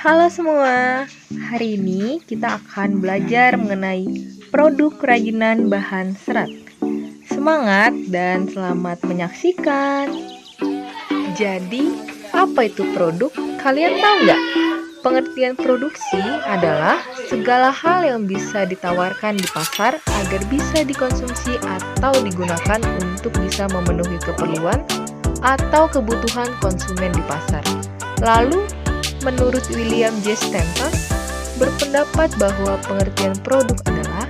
Halo semua, hari ini kita akan belajar mengenai produk kerajinan bahan serat. Semangat dan selamat menyaksikan. Jadi, apa itu produk? Kalian tahu nggak? Pengertian produksi adalah segala hal yang bisa ditawarkan di pasar agar bisa dikonsumsi atau digunakan untuk bisa memenuhi keperluan atau kebutuhan konsumen di pasar. Lalu, menurut William J. Stanton, berpendapat bahwa pengertian produk adalah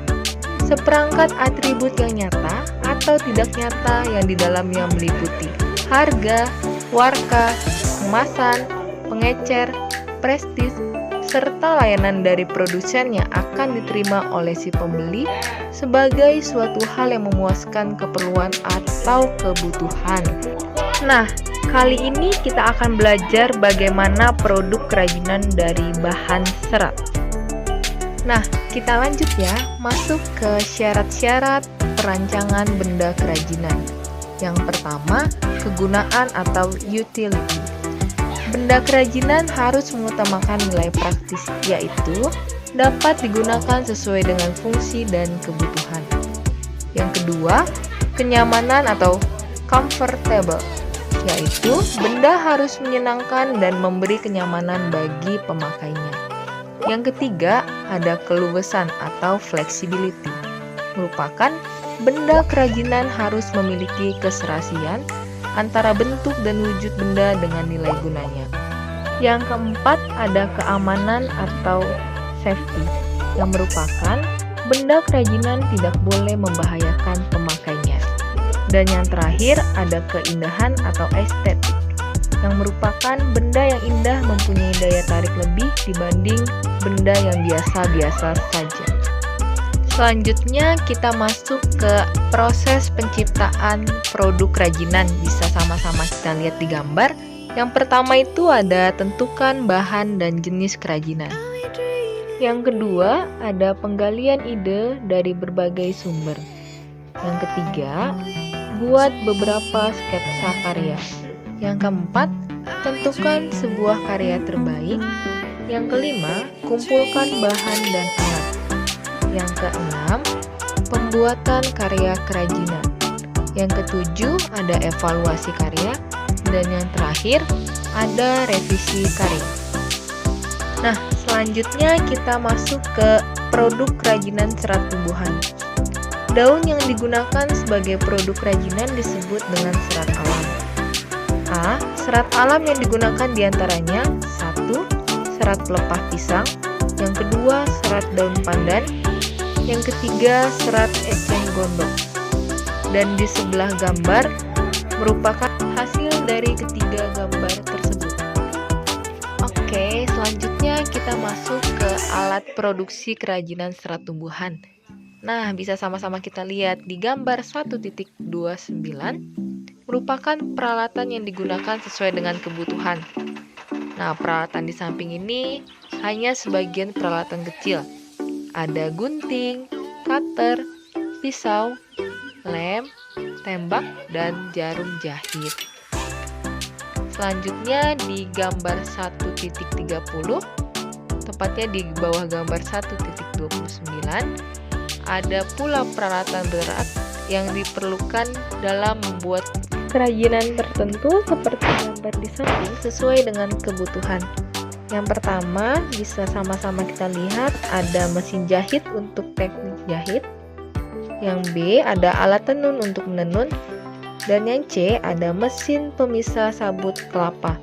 seperangkat atribut yang nyata atau tidak nyata yang di dalamnya meliputi harga, warka, kemasan, pengecer, prestis, serta layanan dari produsen yang akan diterima oleh si pembeli sebagai suatu hal yang memuaskan keperluan atau kebutuhan. Nah, kali ini kita akan belajar bagaimana produk kerajinan dari bahan serat. Nah, kita lanjut ya, masuk ke syarat-syarat perancangan benda kerajinan. Yang pertama, kegunaan atau utility. Benda kerajinan harus mengutamakan nilai praktis, yaitu dapat digunakan sesuai dengan fungsi dan kebutuhan. Yang kedua, kenyamanan atau comfortable, yaitu benda harus menyenangkan dan memberi kenyamanan bagi pemakainya. Yang ketiga, ada keluasan atau flexibility, merupakan benda kerajinan harus memiliki keserasian antara bentuk dan wujud benda dengan nilai gunanya. Yang keempat, ada keamanan atau safety, yang merupakan benda kerajinan tidak boleh membahayakan pemakainya. Dan yang terakhir, ada keindahan atau estetik, yang merupakan benda yang indah mempunyai daya tarik lebih dibanding benda yang biasa-biasa saja. Selanjutnya kita masuk ke proses penciptaan produk kerajinan. Bisa sama-sama kita lihat di gambar. Yang pertama itu ada tentukan bahan dan jenis kerajinan. Yang kedua, ada penggalian ide dari berbagai sumber. Yang ketiga, buat beberapa sketsa karya. Yang keempat, tentukan sebuah karya terbaik. Yang kelima, kumpulkan bahan dan alat. Yang keenam, pembuatan karya kerajinan. Yang ketujuh, ada evaluasi karya. Dan yang terakhir, ada revisi karya. Nah, selanjutnya kita masuk ke produk kerajinan serat tumbuhan. Daun yang digunakan sebagai produk kerajinan disebut dengan serat alam. A. Serat alam yang digunakan diantaranya 1. Serat pelepah pisang. Yang kedua, serat daun pandan. Yang ketiga, serat eceng gondok. Dan di sebelah gambar merupakan hasil dari ketiga gambar tersebut. Oke, selanjutnya kita masuk ke alat produksi kerajinan serat tumbuhan. Nah, bisa sama-sama kita lihat di gambar 1.29 merupakan peralatan yang digunakan sesuai dengan kebutuhan. Nah, peralatan di samping ini hanya sebagian peralatan kecil. Ada gunting, cutter, pisau, lem, tembak, dan jarum jahit. Selanjutnya di gambar 1.30, tepatnya di bawah gambar 1.29, ada pula peralatan berat yang diperlukan dalam membuat kerajinan tertentu seperti gambar di samping sesuai dengan kebutuhan. Yang pertama, bisa sama-sama kita lihat ada mesin jahit untuk teknik jahit. Yang B, ada alat tenun untuk menenun. Dan yang C, ada mesin pemisah sabut kelapa.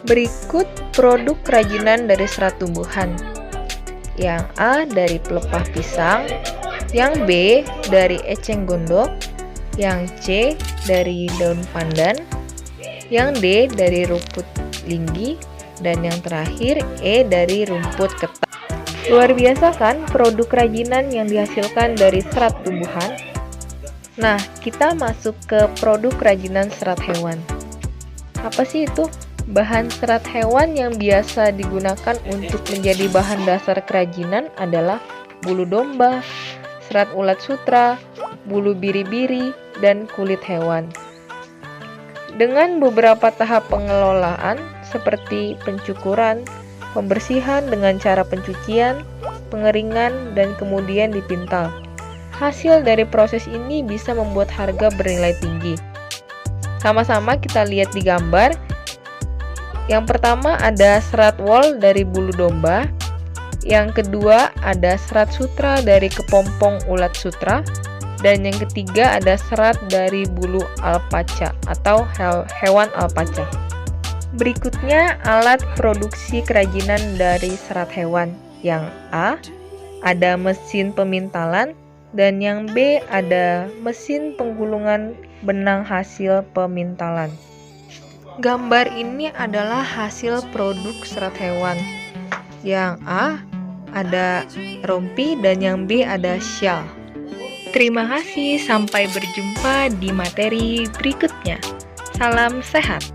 Berikut produk kerajinan dari serat tumbuhan. Yang A dari pelepah pisang, yang B dari eceng gondok, yang C dari daun pandan, yang D dari rumput linggi, dan yang terakhir E dari rumput ketan. Luar biasa kan produk kerajinan yang dihasilkan dari serat tumbuhan? Nah, kita masuk ke produk kerajinan serat hewan. Apa sih itu? Bahan serat hewan yang biasa digunakan untuk menjadi bahan dasar kerajinan adalah bulu domba, serat ulat sutra, bulu biri-biri, dan kulit hewan. Dengan beberapa tahap pengelolaan seperti pencukuran, pembersihan dengan cara pencucian, pengeringan, dan kemudian dipintal. Hasil dari proses ini bisa membuat harga bernilai tinggi. Sama-sama kita lihat di gambar. Yang pertama ada serat wol dari bulu domba. Yang kedua ada serat sutra dari kepompong ulat sutra. Dan yang ketiga ada serat dari bulu alpaca atau hewan alpaca. Berikutnya alat produksi kerajinan dari serat hewan. Yang A ada mesin pemintalan dan yang B ada mesin penggulungan benang hasil pemintalan. Gambar ini adalah hasil produk serat hewan. Yang A ada rompi dan yang B ada syal. Terima kasih, sampai berjumpa di materi berikutnya. Salam sehat.